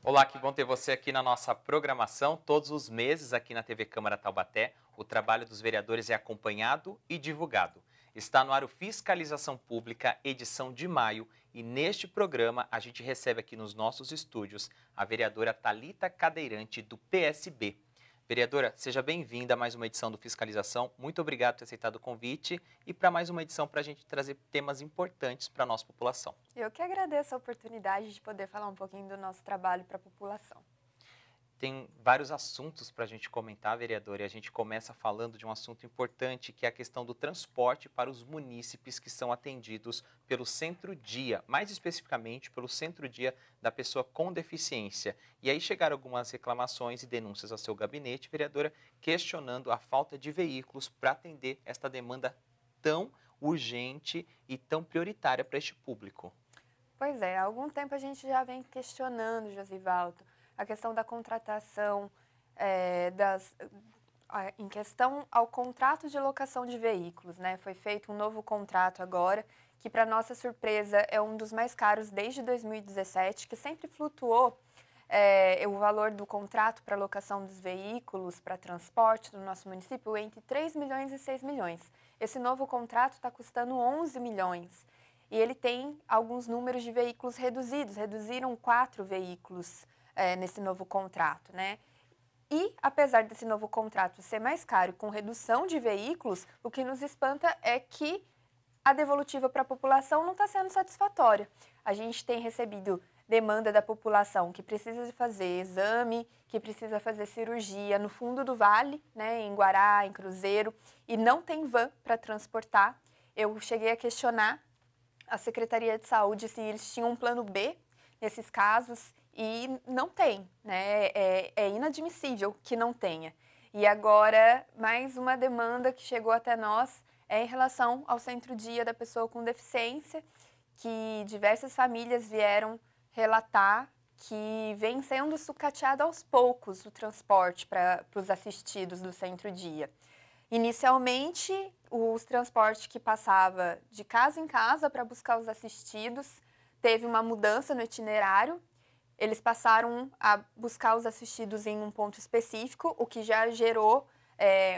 Olá, que bom ter você aqui na nossa programação. Todos os meses aqui na TV Câmara Taubaté, o trabalho dos vereadores é acompanhado e divulgado. Está no ar o Fiscalização Pública, edição de maio, e neste programa a gente recebe aqui nos nossos estúdios a vereadora Thalita Cadeirante, do PSB. Vereadora, seja bem-vinda a mais uma edição do Fiscalização. Muito obrigado por ter aceitado o convite e para mais uma edição para a gente trazer temas importantes para a nossa população. Eu que agradeço a oportunidade de poder falar um pouquinho do nosso trabalho para a população. Tem vários assuntos para a gente comentar, vereador, e a gente começa falando de um assunto importante, que é a questão do transporte para os munícipes que são atendidos pelo Centro-Dia, mais especificamente pelo Centro-Dia da pessoa com deficiência. E aí chegaram algumas reclamações e denúncias ao seu gabinete, vereadora, questionando a falta de veículos para atender esta demanda tão urgente e tão prioritária para este público. Pois é, há algum tempo a gente já vem questionando, Josivaldo, a questão da contratação, em questão ao contrato de locação de veículos, né? Foi feito um novo contrato agora, que para nossa surpresa é um dos mais caros desde 2017, que sempre flutuou o valor do contrato para locação dos veículos, para transporte do nosso município, entre 3 milhões e 6 milhões. Esse novo contrato está custando 11 milhões. E ele tem alguns números de veículos reduzidos, reduziram 4 veículos nesse novo contrato, né? E, apesar desse novo contrato ser mais caro e com redução de veículos, o que nos espanta é que a devolutiva para a população não está sendo satisfatória. A gente tem recebido demanda da população que precisa fazer exame, que precisa fazer cirurgia no fundo do vale, né, em Guará, em Cruzeiro, e não tem van para transportar. Eu cheguei a questionar a Secretaria de Saúde se eles tinham um plano B nesses casos e não tem, né? É inadmissível que não tenha. E agora, mais uma demanda que chegou até nós é em relação ao Centro-Dia da Pessoa com Deficiência, que diversas famílias vieram relatar que vem sendo sucateado aos poucos o transporte para os assistidos do Centro-Dia. Inicialmente, o transporte que passava de casa em casa para buscar os assistidos teve uma mudança no itinerário. Eles passaram a buscar os assistidos em um ponto específico, o que já gerou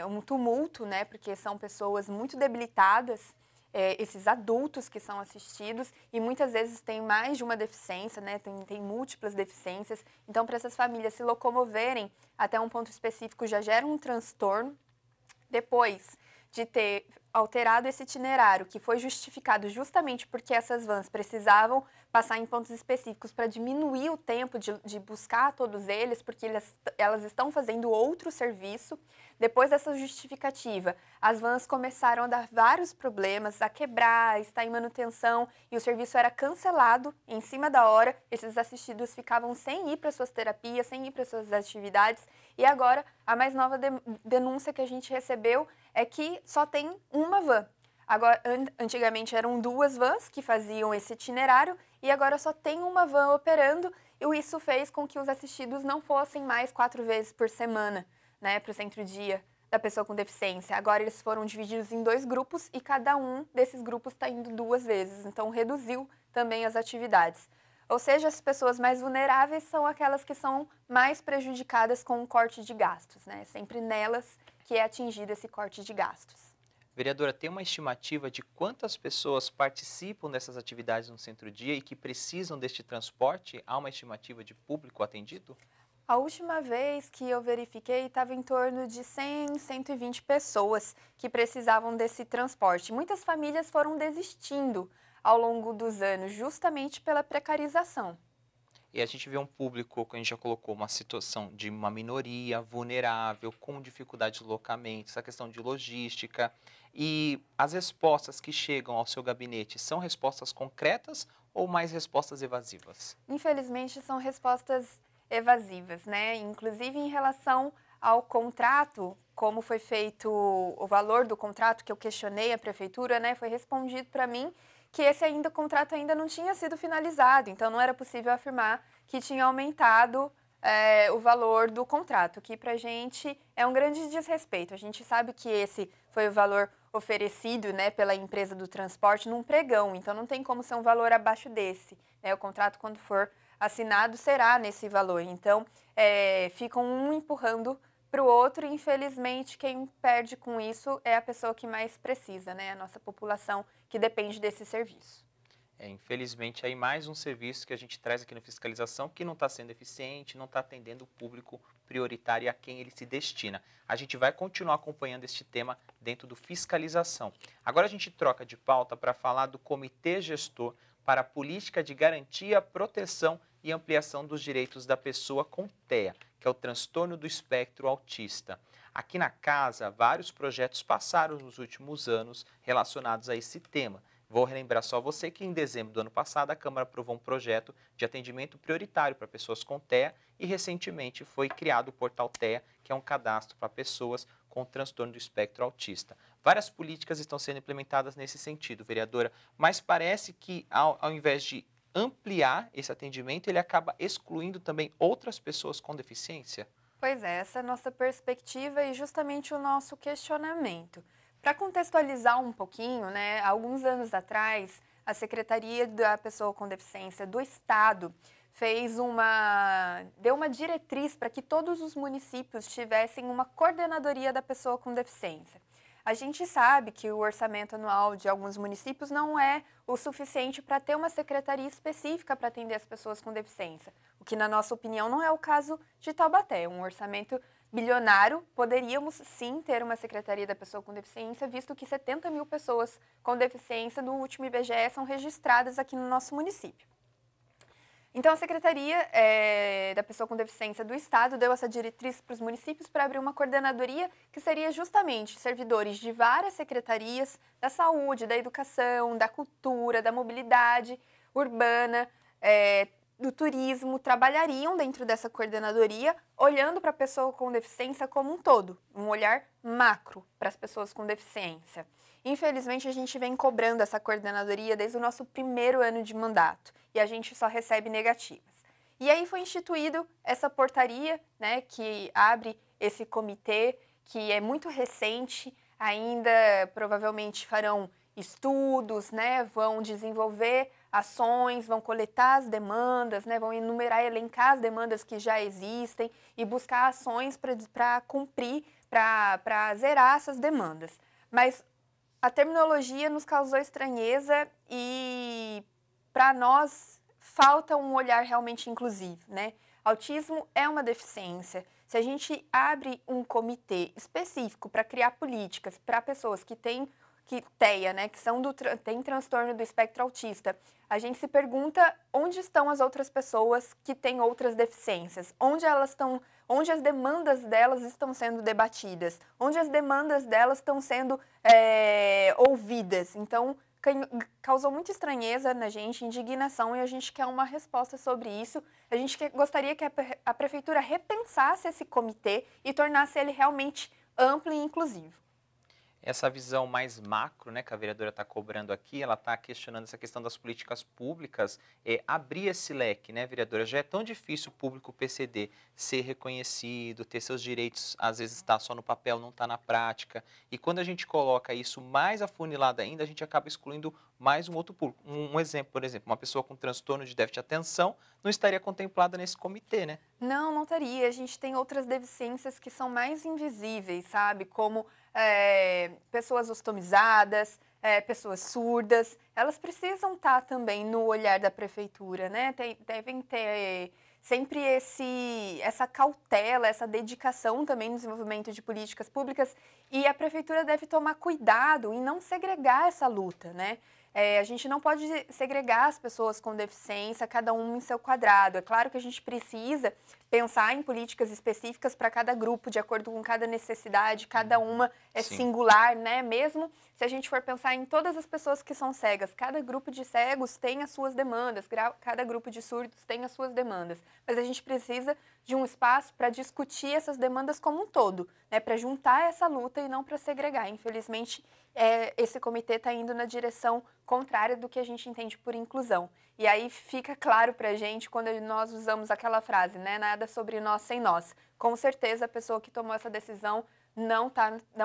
um tumulto, né? Porque são pessoas muito debilitadas, esses adultos que são assistidos, e muitas vezes têm mais de uma deficiência, né? Tem múltiplas deficiências. Então, para essas famílias se locomoverem até um ponto específico já gera um transtorno. Depois de ter alterado esse itinerário, que foi justificado justamente porque essas vans precisavam passar em pontos específicos para diminuir o tempo de buscar todos eles, porque elas estão fazendo outro serviço. Depois dessa justificativa, as vans começaram a dar vários problemas, a quebrar, estar em manutenção, e o serviço era cancelado em cima da hora. Esses assistidos ficavam sem ir para suas terapias, sem ir para suas atividades. E agora, a mais nova denúncia que a gente recebeu é que só tem uma van. Agora, antigamente eram 2 vans que faziam esse itinerário e agora só tem uma van operando, e isso fez com que os assistidos não fossem mais 4 vezes por semana, né, para o Centro-Dia da Pessoa com Deficiência. Agora eles foram divididos em 2 grupos e cada um desses grupos está indo 2 vezes, então reduziu também as atividades. Ou seja, as pessoas mais vulneráveis são aquelas que são mais prejudicadas com o corte de gastos, né? Sempre nelas que é atingido esse corte de gastos. Vereadora, tem uma estimativa de quantas pessoas participam dessas atividades no Centro-Dia e que precisam deste transporte? Há uma estimativa de público atendido? A última vez que eu verifiquei estava em torno de 100, 120 pessoas que precisavam desse transporte. Muitas famílias foram desistindo ao longo dos anos, justamente pela precarização. E a gente vê um público que a gente já colocou uma situação de uma minoria vulnerável, com dificuldade de deslocamento, essa questão de logística. E as respostas que chegam ao seu gabinete são respostas concretas ou mais respostas evasivas? Infelizmente, são respostas evasivas, né? Inclusive em relação ao contrato, como foi feito o valor do contrato, que eu questionei a prefeitura, né? Foi respondido para mim que contrato ainda não tinha sido finalizado, então não era possível afirmar que tinha aumentado o valor do contrato, que para a gente é um grande desrespeito. A gente sabe que esse foi o valor oferecido, né, pela empresa do transporte num pregão, então não tem como ser um valor abaixo desse, né? O contrato, quando for assinado, será nesse valor. Então, ficam um empurrando para o outro e, infelizmente, quem perde com isso é a pessoa que mais precisa, né? A nossa população que depende desse serviço. Infelizmente, aí mais um serviço que a gente traz aqui na fiscalização que não está sendo eficiente, não está atendendo o público prioritário a quem ele se destina. A gente vai continuar acompanhando este tema dentro do fiscalização. Agora a gente troca de pauta para falar do Comitê Gestor para a Política de Garantia, Proteção e Ampliação dos Direitos da Pessoa com TEA, que é o transtorno do espectro autista. Aqui na casa, vários projetos passaram nos últimos anos relacionados a esse tema. Vou relembrar só você que em dezembro do ano passado a Câmara aprovou um projeto de atendimento prioritário para pessoas com TEA e recentemente foi criado o Portal TEA, que é um cadastro para pessoas com transtorno do espectro autista. Várias políticas estão sendo implementadas nesse sentido, vereadora, mas parece que ao invés de ampliar esse atendimento, ele acaba excluindo também outras pessoas com deficiência? Pois é, essa é a nossa perspectiva e justamente o nosso questionamento. Para contextualizar um pouquinho, né, alguns anos atrás, a Secretaria da Pessoa com Deficiência do Estado deu uma diretriz para que todos os municípios tivessem uma coordenadoria da pessoa com deficiência. A gente sabe que o orçamento anual de alguns municípios não é o suficiente para ter uma secretaria específica para atender as pessoas com deficiência, o que, na nossa opinião, não é o caso de Taubaté. Um orçamento bilionário, poderíamos sim ter uma Secretaria da Pessoa com Deficiência, visto que 70 mil pessoas com deficiência no último IBGE são registradas aqui no nosso município. Então, a Secretaria da Pessoa com Deficiência do Estado deu essa diretriz para os municípios para abrir uma coordenadoria que seria justamente servidores de várias secretarias da saúde, da educação, da cultura, da mobilidade urbana, do turismo, trabalhariam dentro dessa coordenadoria, olhando para a pessoa com deficiência como um todo, um olhar macro para as pessoas com deficiência. Infelizmente, a gente vem cobrando essa coordenadoria desde o nosso primeiro ano de mandato e a gente só recebe negativas. E aí foi instituído essa portaria, né, que abre esse comitê, que é muito recente, ainda provavelmente farão estudos, né, vão desenvolver ações, vão coletar as demandas, né, vão enumerar, elencar as demandas que já existem e buscar ações para cumprir, para zerar essas demandas. Mas a terminologia nos causou estranheza e, para nós, falta um olhar realmente inclusivo, né? Autismo é uma deficiência. Se a gente abre um comitê específico para criar políticas para pessoas que têm TEA, né, que têm transtorno do espectro autista, a gente se pergunta onde estão as outras pessoas que têm outras deficiências, onde as demandas delas estão sendo debatidas, onde as demandas delas estão sendo ouvidas. Então, causou muita estranheza na gente, indignação, e a gente quer uma resposta sobre isso. A gente gostaria que a Prefeitura repensasse esse comitê e tornasse ele realmente amplo e inclusivo. Essa visão mais macro, né, que a vereadora está cobrando aqui, ela está questionando essa questão das políticas públicas, abrir esse leque, né, vereadora? Já é tão difícil o público PCD ser reconhecido, ter seus direitos, às vezes está só no papel, não está na prática. E quando a gente coloca isso mais afunilado ainda, a gente acaba excluindo mais um outro público. Um exemplo, por exemplo, uma pessoa com transtorno de déficit de atenção não estaria contemplada nesse comitê, né? Não estaria. A gente tem outras deficiências que são mais invisíveis, sabe? Como pessoas ostomizadas, pessoas surdas. Elas precisam estar também no olhar da prefeitura, né? Devem ter sempre essa cautela, essa dedicação também no desenvolvimento de políticas públicas, e a prefeitura deve tomar cuidado em não segregar essa luta, né? A gente não pode segregar as pessoas com deficiência, cada um em seu quadrado. É claro que a gente precisa pensar em políticas específicas para cada grupo, de acordo com cada necessidade, cada uma é Sim. singular, né? Mesmo se a gente for pensar em todas as pessoas que são cegas, cada grupo de cegos tem as suas demandas, cada grupo de surdos tem as suas demandas. Mas a gente precisa de um espaço para discutir essas demandas como um todo, né? Para juntar essa luta e não para segregar. Infelizmente, esse comitê está indo na direção contrária do que a gente entende por inclusão. E aí fica claro para a gente quando nós usamos aquela frase, né? Nada sobre nós sem nós. Com certeza a pessoa que tomou essa decisão não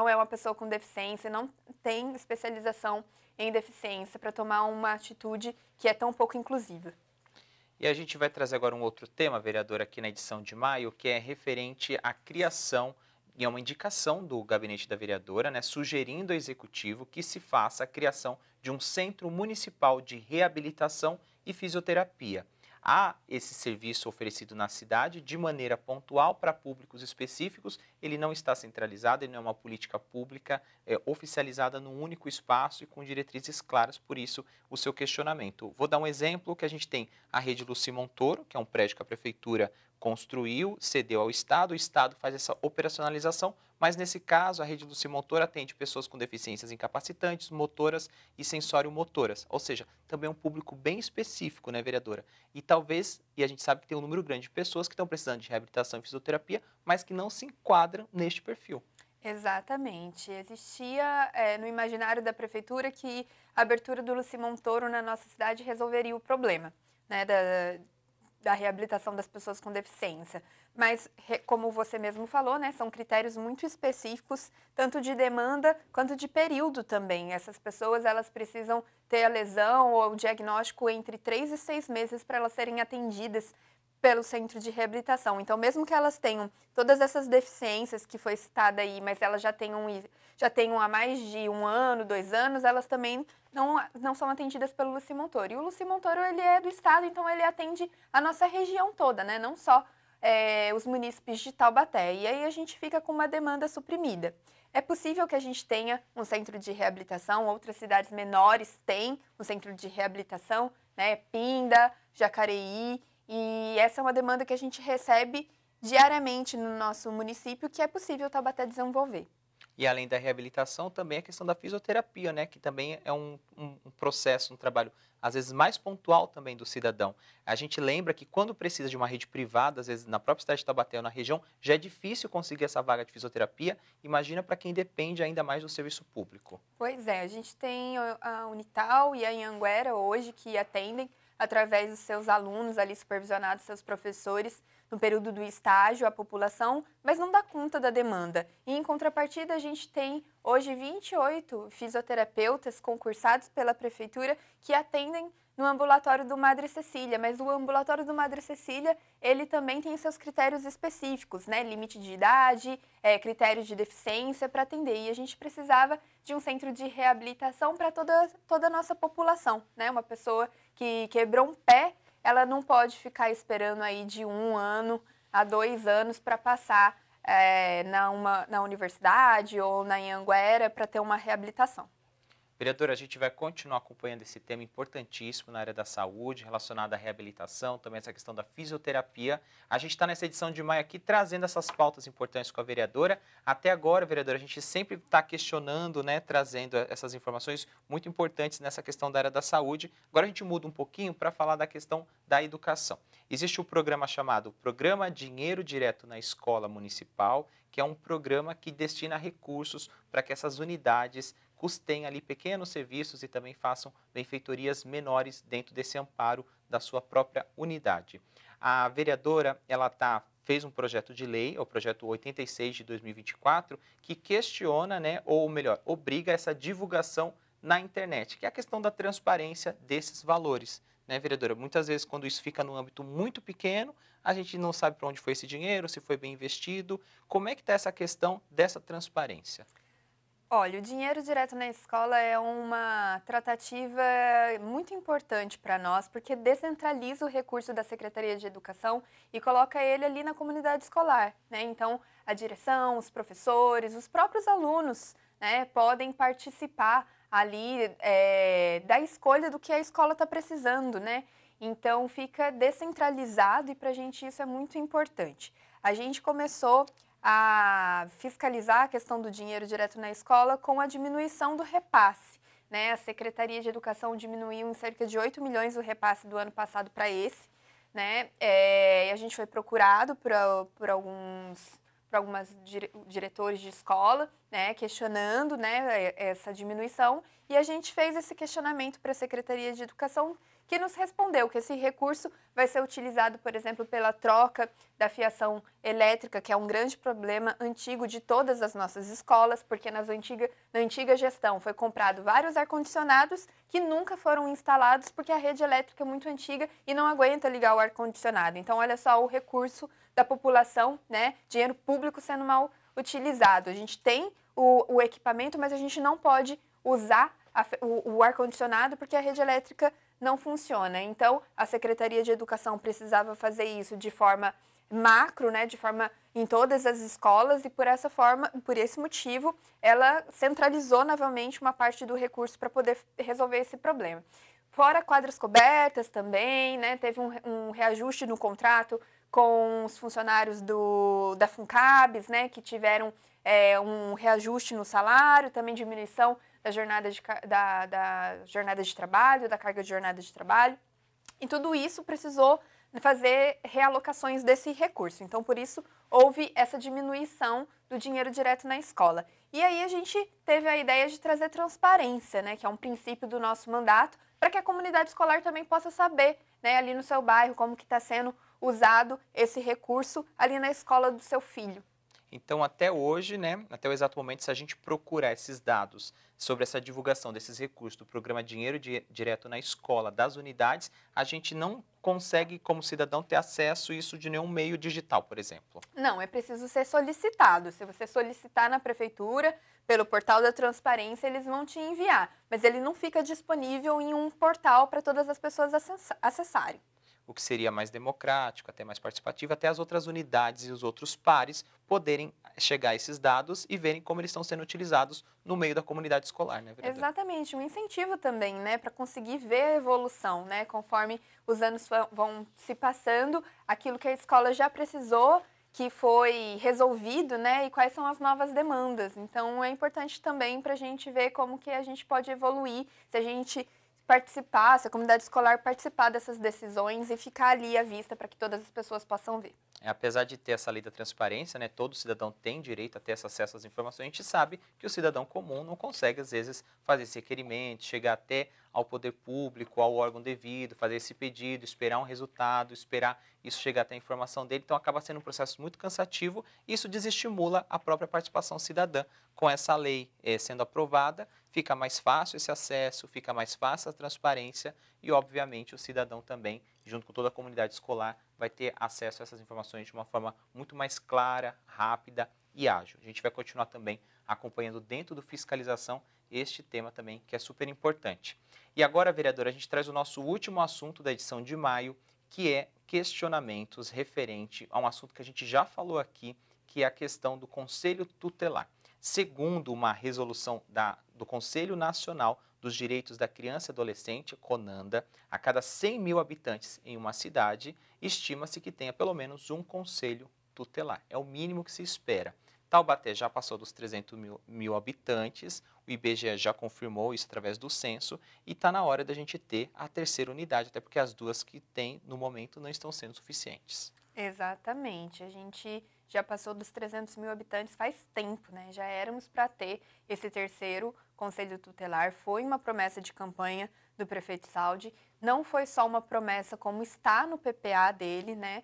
é uma pessoa com deficiência, não tem especialização em deficiência para tomar uma atitude que é tão pouco inclusiva. E a gente vai trazer agora um outro tema, vereador, aqui na edição de maio, que é referente à criação, e é uma indicação do gabinete da vereadora, né, sugerindo ao executivo que se faça a criação de um centro municipal de reabilitação e fisioterapia. Há esse serviço oferecido na cidade de maneira pontual para públicos específicos, ele não está centralizado, ele não é uma política pública oficializada num único espaço e com diretrizes claras, por isso o seu questionamento. Vou dar um exemplo que a gente tem a rede Luci Montoro, que é um prédio que a prefeitura construiu, cedeu ao Estado, o Estado faz essa operacionalização, mas nesse caso a rede Luci Montoro atende pessoas com deficiências incapacitantes, motoras e sensório-motoras, ou seja, também é um público bem específico, né, vereadora? E talvez, e a gente sabe que tem um número grande de pessoas que estão precisando de reabilitação e fisioterapia, mas que não se enquadram neste perfil. Exatamente. Existia no imaginário da prefeitura que a abertura do Luci Montoro na nossa cidade resolveria o problema, né, da reabilitação das pessoas com deficiência. Mas, como você mesmo falou, né, são critérios muito específicos, tanto de demanda quanto de período também. Essas pessoas elas precisam ter a lesão ou o diagnóstico entre 3 e 6 meses para elas serem atendidas pelo centro de reabilitação. Então, mesmo que elas tenham todas essas deficiências que foi citada aí, mas elas já tenham há mais de 1 ano, 2 anos, elas também não são atendidas pelo Luci Montoro. E o Luci Montoro, ele é do estado, então ele atende a nossa região toda, né? Não só os munícipes de Taubaté. E aí a gente fica com uma demanda suprimida. É possível que a gente tenha um centro de reabilitação, outras cidades menores têm um centro de reabilitação, né? Pinda, Jacareí. E essa é uma demanda que a gente recebe diariamente no nosso município, que é possível Taubaté desenvolver. E além da reabilitação, também a questão da fisioterapia, né? Que também é um processo, um trabalho, às vezes, mais pontual também do cidadão. A gente lembra que quando precisa de uma rede privada, às vezes na própria cidade de Taubaté ou na região, já é difícil conseguir essa vaga de fisioterapia. Imagina para quem depende ainda mais do serviço público. Pois é, a gente tem a Unital e a Anhanguera hoje que atendem através dos seus alunos ali supervisionados, seus professores, no período do estágio, a população, mas não dá conta da demanda. E em contrapartida, a gente tem hoje 28 fisioterapeutas concursados pela prefeitura que atendem no ambulatório do Madre Cecília, mas o ambulatório do Madre Cecília, ele também tem seus critérios específicos, né? Limite de idade, critérios de deficiência para atender. E a gente precisava de um centro de reabilitação para toda a nossa população, né? Uma pessoa que quebrou um pé, ela não pode ficar esperando aí de 1 ano a 2 anos para passar na universidade ou na Anhanguera para ter uma reabilitação. Vereadora, a gente vai continuar acompanhando esse tema importantíssimo na área da saúde, relacionado à reabilitação, também essa questão da fisioterapia. A gente está nessa edição de maio aqui trazendo essas pautas importantes com a vereadora. Até agora, vereadora, a gente sempre está questionando, né, trazendo essas informações muito importantes nessa questão da área da saúde. Agora a gente muda um pouquinho para falar da questão da educação. Existe um programa chamado Programa Dinheiro Direto na Escola Municipal, que é um programa que destina recursos para que essas unidades custeiem ali pequenos serviços e também façam benfeitorias menores dentro desse amparo da sua própria unidade. A vereadora, fez um projeto de lei, o projeto 86 de 2024, que questiona, né, ou melhor, obriga essa divulgação na internet, que é a questão da transparência desses valores. Né, vereadora? Muitas vezes, quando isso fica num âmbito muito pequeno, a gente não sabe para onde foi esse dinheiro, se foi bem investido. Como é que está essa questão dessa transparência? Olha, o dinheiro direto na escola é uma tratativa muito importante para nós, porque descentraliza o recurso da Secretaria de Educação e coloca ele ali na comunidade escolar, né? Então, a direção, os professores, os próprios alunos, né, podem participar ali da escolha do que a escola está precisando, né? Então, fica descentralizado e para a gente isso é muito importante. A gente começou a fiscalizar a questão do dinheiro direto na escola com a diminuição do repasse, né? A Secretaria de Educação diminuiu em cerca de 8 milhões o repasse do ano passado para esse, né? E a gente foi procurado por por algumas diretores de escola, né, questionando, né, essa diminuição, e a gente fez esse questionamento para a Secretaria de Educação, que nos respondeu que esse recurso vai ser utilizado, por exemplo, pela troca da fiação elétrica, que é um grande problema antigo de todas as nossas escolas, porque na antiga gestão foi comprado vários ar-condicionados que nunca foram instalados porque a rede elétrica é muito antiga e não aguenta ligar o ar-condicionado. Então, olha só o recurso da população, né, dinheiro público sendo mal utilizado. A gente tem o equipamento, mas a gente não pode usar o ar-condicionado porque a rede elétrica não funciona. Então, a Secretaria de Educação precisava fazer isso de forma macro, né, de forma em todas as escolas, e por esse motivo, ela centralizou novamente uma parte do recurso para poder resolver esse problema. Fora quadras cobertas também, né, teve um reajuste no contrato com os funcionários da Funcabs, né, que tiveram um reajuste no salário, também diminuição da jornada de trabalho, da carga de jornada de trabalho. E tudo isso precisou fazer realocações desse recurso. Então, por isso, houve essa diminuição do dinheiro direto na escola. E aí a gente teve a ideia de trazer transparência, né, que é um princípio do nosso mandato, para que a comunidade escolar também possa saber, né, ali no seu bairro, como que está sendo usado esse recurso ali na escola do seu filho. Então, até hoje, né, até o exato momento, se a gente procurar esses dados sobre essa divulgação desses recursos do programa Dinheiro Direto na Escola, das unidades, a gente não consegue, como cidadão, ter acesso a isso de nenhum meio digital, por exemplo. Não, é preciso ser solicitado. Se você solicitar na prefeitura, pelo portal da transparência, eles vão te enviar. Mas ele não fica disponível em um portal para todas as pessoas acessarem. O que seria mais democrático, até mais participativo, até as outras unidades e os outros pares poderem chegar a esses dados e verem como eles estão sendo utilizados no meio da comunidade escolar, né, vereadora? Exatamente, um incentivo também, né, para conseguir ver a evolução, né, conforme os anos vão se passando, aquilo que a escola já precisou, que foi resolvido, né, e quais são as novas demandas. Então, é importante também para a gente ver como que a gente pode evoluir, se a gente participar, se a comunidade escolar participar dessas decisões e ficar ali à vista para que todas as pessoas possam ver. Apesar de ter essa lei da transparência, né, todo cidadão tem direito a ter esse acesso às informações, a gente sabe que o cidadão comum não consegue, às vezes, fazer esse requerimento, chegar até ao poder público, ao órgão devido, fazer esse pedido, esperar um resultado, esperar isso chegar até a informação dele. Então, acaba sendo um processo muito cansativo e isso desestimula a própria participação cidadã. Com essa lei sendo aprovada, fica mais fácil esse acesso, fica mais fácil a transparência e, obviamente, o cidadão também, junto com toda a comunidade escolar, vai ter acesso a essas informações de uma forma muito mais clara, rápida e ágil. A gente vai continuar também acompanhando dentro do Fiscalização este tema também, que é super importante. E agora, vereadora, a gente traz o nosso último assunto da edição de maio, que é questionamentos referente a um assunto que a gente já falou aqui, que é a questão do Conselho Tutelar. Segundo uma resolução do Conselho Nacional dos Direitos da Criança e Adolescente, CONANDA, a cada 100 mil habitantes em uma cidade, estima-se que tenha pelo menos um conselho tutelar. É o mínimo que se espera. Taubaté já passou dos 300 mil habitantes, o IBGE já confirmou isso através do censo, e está na hora da gente ter a terceira unidade, até porque as duas que tem no momento não estão sendo suficientes. Exatamente, a gente já passou dos 300 mil habitantes faz tempo, né? Já éramos para ter esse terceiro conselho tutelar, foi uma promessa de campanha do prefeito Saldi, não foi só uma promessa como está no PPA dele, né?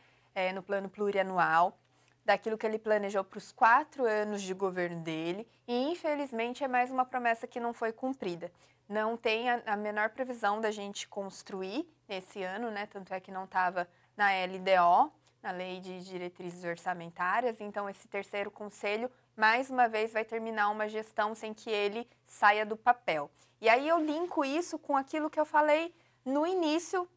No plano plurianual, daquilo que ele planejou para os 4 anos de governo dele, e infelizmente é mais uma promessa que não foi cumprida. Não tem a menor previsão da gente construir nesse ano, né? Tanto é que não estava na LDO, na Lei de Diretrizes Orçamentárias, então esse terceiro conselho, mais uma vez, vai terminar uma gestão sem que ele saia do papel. E aí eu linko isso com aquilo que eu falei no início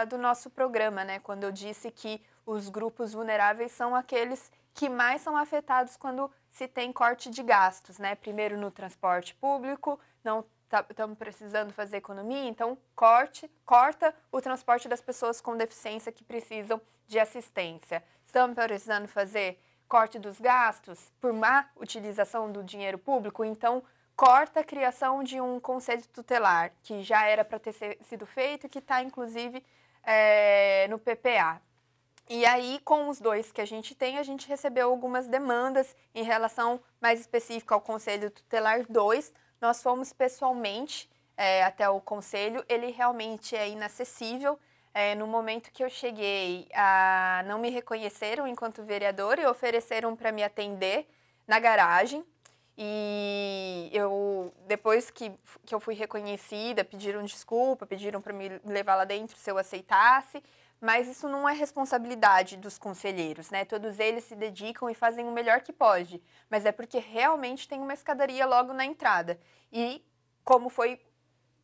do nosso programa, né? Quando eu disse que os grupos vulneráveis são aqueles que mais são afetados quando se tem corte de gastos, né? Primeiro no transporte público, não estamos precisando fazer economia, então corta o transporte das pessoas com deficiência que precisam de assistência. Estamos precisando fazer corte dos gastos por má utilização do dinheiro público, então corta a criação de um conselho tutelar, que já era para ter sido feito e que está, inclusive, no PPA. E aí, com os dois que a gente tem, a gente recebeu algumas demandas em relação mais específica ao Conselho Tutelar 2. Nós fomos pessoalmente até o Conselho, ele realmente é inacessível. No momento que eu cheguei, não me reconheceram enquanto vereadora e ofereceram para me atender na garagem. E depois que eu fui reconhecida, pediram desculpa, pediram para me levar lá dentro se eu aceitasse. Mas isso não é responsabilidade dos conselheiros, né? Todos eles se dedicam e fazem o melhor que pode. Mas é porque realmente tem uma escadaria logo na entrada. E, como foi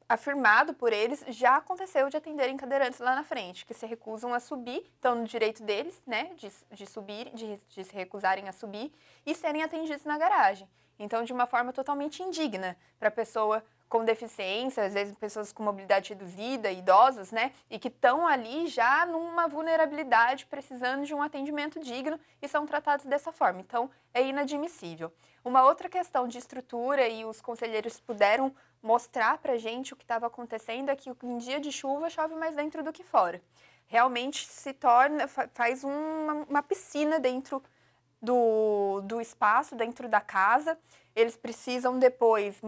afirmado por eles, já aconteceu de atenderem cadeirantes lá na frente, que se recusam a subir, estão no direito deles, né, de subir, de se recusarem a subir e serem atendidos na garagem. Então, de uma forma totalmente indigna para a pessoa com deficiência, às vezes pessoas com mobilidade reduzida, idosos, né, e que estão ali já numa vulnerabilidade, precisando de um atendimento digno e são tratados dessa forma. Então, é inadmissível. Uma outra questão de estrutura, e os conselheiros puderam mostrar para a gente o que estava acontecendo, é que em dia de chuva chove mais dentro do que fora. Realmente se torna, faz uma piscina dentro do espaço, dentro da casa. Eles precisam depois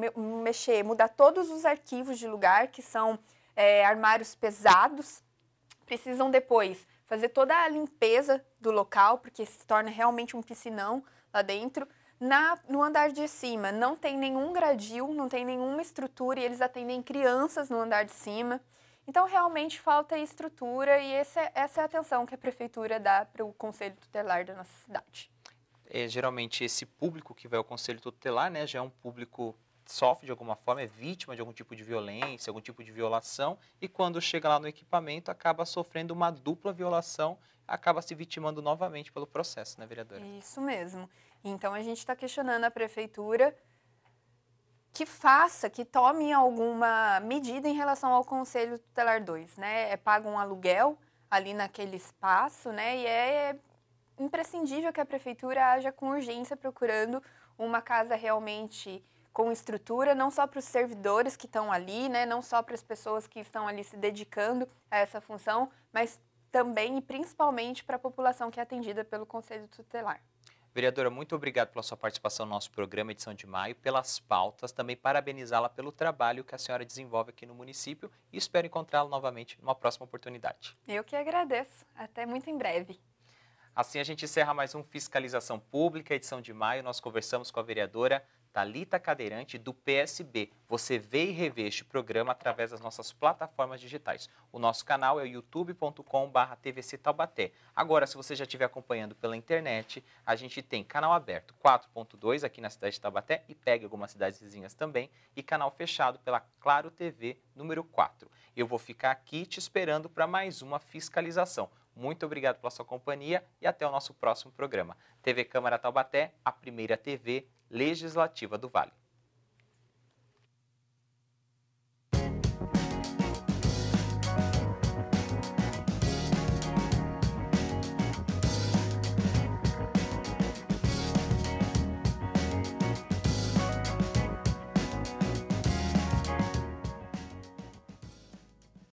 mudar todos os arquivos de lugar, que são armários pesados. Precisam depois fazer toda a limpeza do local, porque se torna realmente um piscinão lá dentro. No andar de cima não tem nenhum gradil, não tem nenhuma estrutura e eles atendem crianças no andar de cima. Então, realmente falta estrutura e essa é a atenção que a Prefeitura dá para o Conselho Tutelar da nossa cidade. Geralmente esse público que vai ao Conselho Tutelar, né, já é um público que sofre de alguma forma, é vítima de algum tipo de violência, algum tipo de violação, e quando chega lá no equipamento acaba sofrendo uma dupla violação, acaba se vitimando novamente pelo processo, né, vereadora? Isso mesmo. Então, a gente está questionando a Prefeitura que tome alguma medida em relação ao Conselho Tutelar 2, né? Paga um aluguel ali naquele espaço, né? E é imprescindível que a Prefeitura haja com urgência procurando uma casa realmente com estrutura, não só para os servidores que estão ali, né? Não só para as pessoas que estão ali se dedicando a essa função, mas também e principalmente para a população que é atendida pelo Conselho Tutelar. Vereadora, muito obrigado pela sua participação no nosso programa, edição de maio, pelas pautas, também parabenizá-la pelo trabalho que a senhora desenvolve aqui no município e espero encontrá-la novamente numa próxima oportunidade. Eu que agradeço. Até muito em breve. Assim a gente encerra mais um Fiscalização Pública, edição de maio. Nós conversamos com a vereadora Thalita Cadeirante, do PSB. Você vê e revê este programa através das nossas plataformas digitais. O nosso canal é youtube.com/TVC Taubaté. Agora, se você já estiver acompanhando pela internet, a gente tem canal aberto 4.2 aqui na cidade de Taubaté e pega algumas cidades vizinhas também, e canal fechado pela Claro TV número 4. Eu vou ficar aqui te esperando para mais uma fiscalização. Muito obrigado pela sua companhia e até o nosso próximo programa. TV Câmara Taubaté, a primeira TV legislativa do Vale.